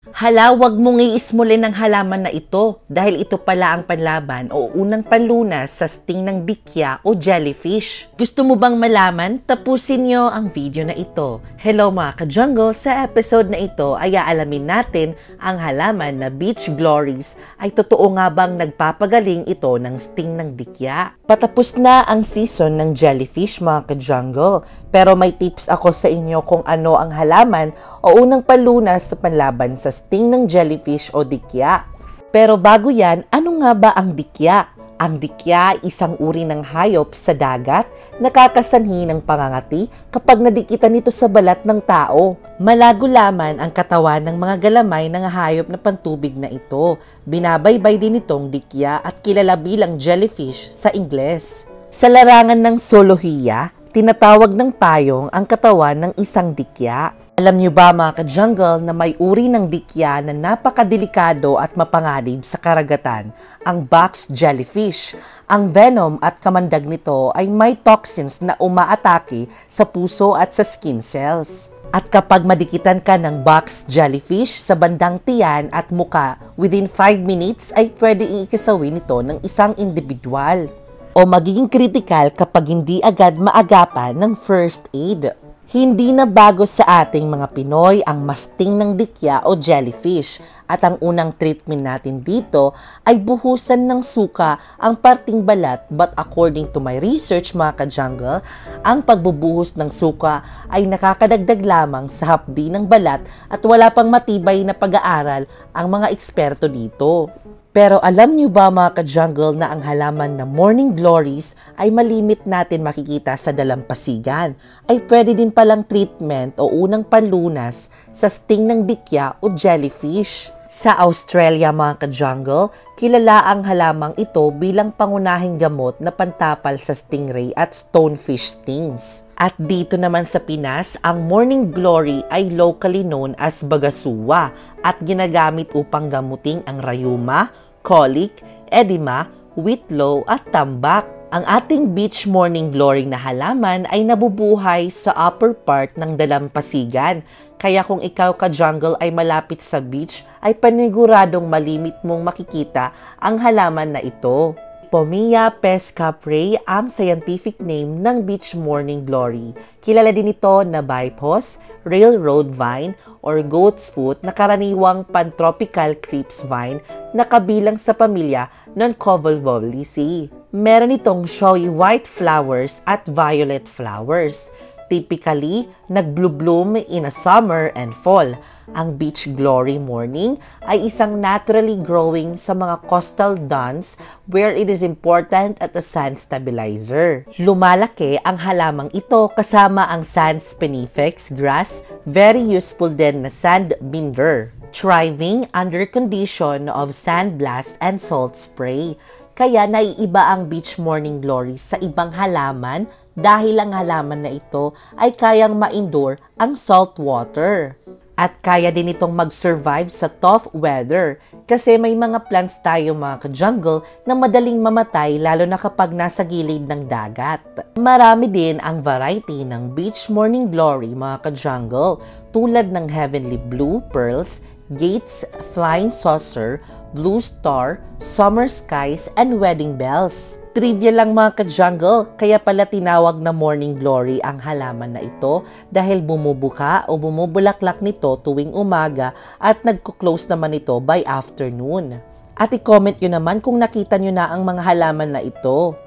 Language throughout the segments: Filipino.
Hala, wag mong iismulin ang halaman na ito dahil ito pala ang panlaban o unang panlunas sa sting ng dikya o jellyfish. Gusto mo bang malaman? Tapusin nyo ang video na ito. Hello mga ka-jungle, sa episode na ito ay aalamin natin ang halaman na beach glories ay totoo nga bang nagpapagaling ito ng sting ng dikya. Patapos na ang season ng jellyfish mga ka-jungle, pero may tips ako sa inyo kung ano ang halaman o unang palunas sa panlaban sa sting ng jellyfish o dikya. Pero bago yan, ano nga ba ang dikya? Ang dikya ay isang uri ng hayop sa dagat na kakasanhi ng pangangati kapag nadikitan nito sa balat ng tao. Malago laman ang katawan ng mga galamay ng hayop na pantubig na ito. Binabaybay din itong dikya at kilala bilang jellyfish sa Ingles. Sa larangan ng zoolohiya, tinatawag ng payong ang katawan ng isang dikya. Alam niyo ba mga ka-jungle na may uri ng dikya na napakadelikado at mapanganib sa karagatan, ang box jellyfish. Ang venom at kamandag nito ay may toxins na umaatake sa puso at sa skin cells. At kapag madikitan ka ng box jellyfish sa bandang tiyan at muka, within 5 minutes ay pwede ikisawin ito ng isang individual. O magiging critical kapag hindi agad maagapan ng first aid. Hindi na bago sa ating mga Pinoy ang masting ng dikya o jellyfish at ang unang treatment natin dito ay buhusan ng suka ang parting balat, but according to my research mga ka-jungle, ang pagbubuhos ng suka ay nakakadagdag lamang sa hapdi ng balat at wala pang matibay na pag-aaral ang mga eksperto dito. Pero alam niyo ba mga ka-jungle na ang halaman na morning glories ay malimit natin makikita sa dalampasigan? Ay pwede din palang treatment o unang panlunas sa sting ng dikya o jellyfish. Sa Australia mga ka-jungle, kilala ang halamang ito bilang pangunahing gamot na pantapal sa stingray at stonefish stings. At dito naman sa Pinas, ang morning glory ay locally known as bagasuwa at ginagamit upang gamuting ang rayuma, colic, edema, whitlow at tambak. Ang ating beach morning glory na halaman ay nabubuhay sa upper part ng dalampasigan. Kaya kung ikaw ka-jungle ay malapit sa beach, ay paniguradong malimit mong makikita ang halaman na ito. Pomea pescaprae ang scientific name ng beach morning glory. Kilala din ito na Bipos, railroad vine, or goat's foot na karaniwang pantropical creeps vine na kabilang sa pamilya ng Convolvulaceae. Meron itong showy white flowers at violet flowers. Typically, nag-bloom in a summer and fall. Ang beach glory morning ay isang naturally growing sa mga coastal dunes where it is important at a sand stabilizer. Lumalaki ang halamang ito kasama ang sand spinifex grass, very useful din na sand binder. Thriving under condition of sandblast and salt spray. Kaya naiiba ang beach morning glory sa ibang halaman dahil ang halaman na ito ay kayang ma-endure ang salt water. At kaya din itong mag-survive sa tough weather kasi may mga plants tayo mga ka-jungle na madaling mamatay lalo na kapag nasa gilid ng dagat. Marami din ang variety ng beach morning glory mga ka-jungle tulad ng heavenly blue pearls, gates, flying saucer, blue star, summer skies, and wedding bells. Trivia lang mga ka-jungle, kaya pala tinawag na morning glory ang halaman na ito dahil bumubuka o bumubulaklak nito tuwing umaga at nagko-close naman ito by afternoon. At i-comment nyo naman kung nakita nyo na ang mga halaman na ito.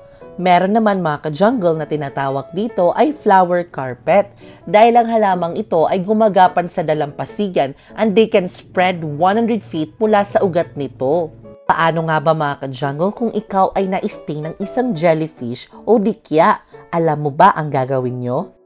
Meron naman mga ka-jungle na tinatawag dito ay flower carpet dahil ang halamang ito ay gumagapan sa dalampasigan and they can spread 100 feet mula sa ugat nito. Paano nga ba mga ka-jungle kung ikaw ay na-sting ng isang jellyfish o dikya? Alam mo ba ang gagawin nyo?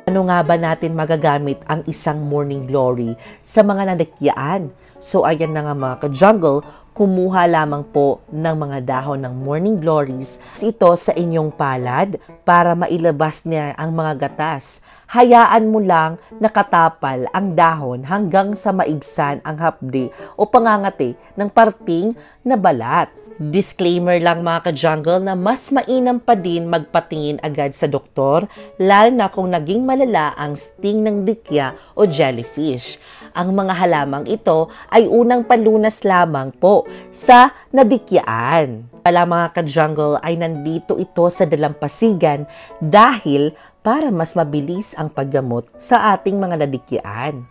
Ano nga ba natin magagamit ang isang morning glory sa mga nadikyaan? So ayan na nga mga ka-jungle, kumuha lamang po ng mga dahon ng morning glories ito sa inyong palad para mailabas niya ang mga gatas. Hayaan mo lang nakatapal ang dahon hanggang sa maigsan ang hapdi o pangangati ng parting na balat. Disclaimer lang mga ka-jungle na mas mainam pa din magpatingin agad sa doktor, lalo na kung naging malala ang sting ng dikya o jellyfish. Ang mga halamang ito ay unang palunas lamang po sa nadikyaan. Pala mga ka-jungle ay nandito ito sa dalampasigan dahil para mas mabilis ang paggamot sa ating mga nadikyaan.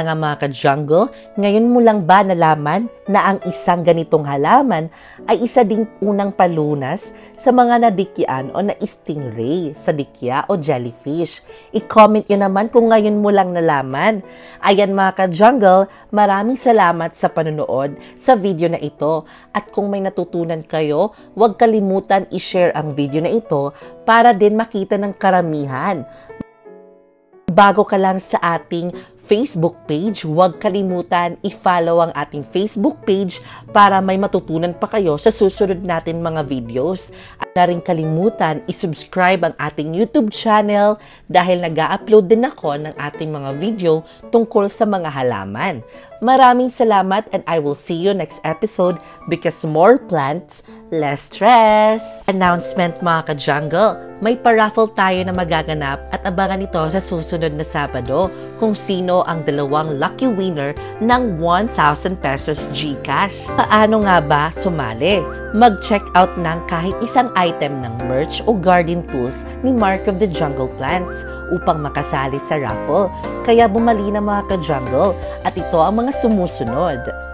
Nga mga ka-jungle, ngayon mo lang ba nalaman na ang isang ganitong halaman ay isa ding unang palunas sa mga nadikyan o na-stingray sa dikya o jellyfish? I-comment nyo naman kung ngayon mo lang nalaman. Ayan mga ka-jungle, maraming salamat sa panonood sa video na ito. At kung may natutunan kayo, huwag kalimutan i-share ang video na ito para din makita ng karamihan. Bago ka lang sa ating Facebook page, huwag kalimutan i-follow ang ating Facebook page para may matutunan pa kayo sa susunod natin mga videos. At na rin kalimutan i-subscribe ang ating YouTube channel dahil nag-a-upload din ako ng ating mga video tungkol sa mga halaman. Maraming salamat and I will see you next episode because more plants, less stress. Announcement mga ka-jungle, may pa-raffle tayo na magaganap at abangan ito sa susunod na Sabado kung sino ang dalawang lucky winner ng 1,000 pesos GCash. Paano nga ba sumali? Mag-check out ng kahit isang item ng merch o garden tools ni Mark of the Jungle Plants upang makasali sa raffle. Kaya bumali na mga ka-jungle at ito ang mga sumusunod.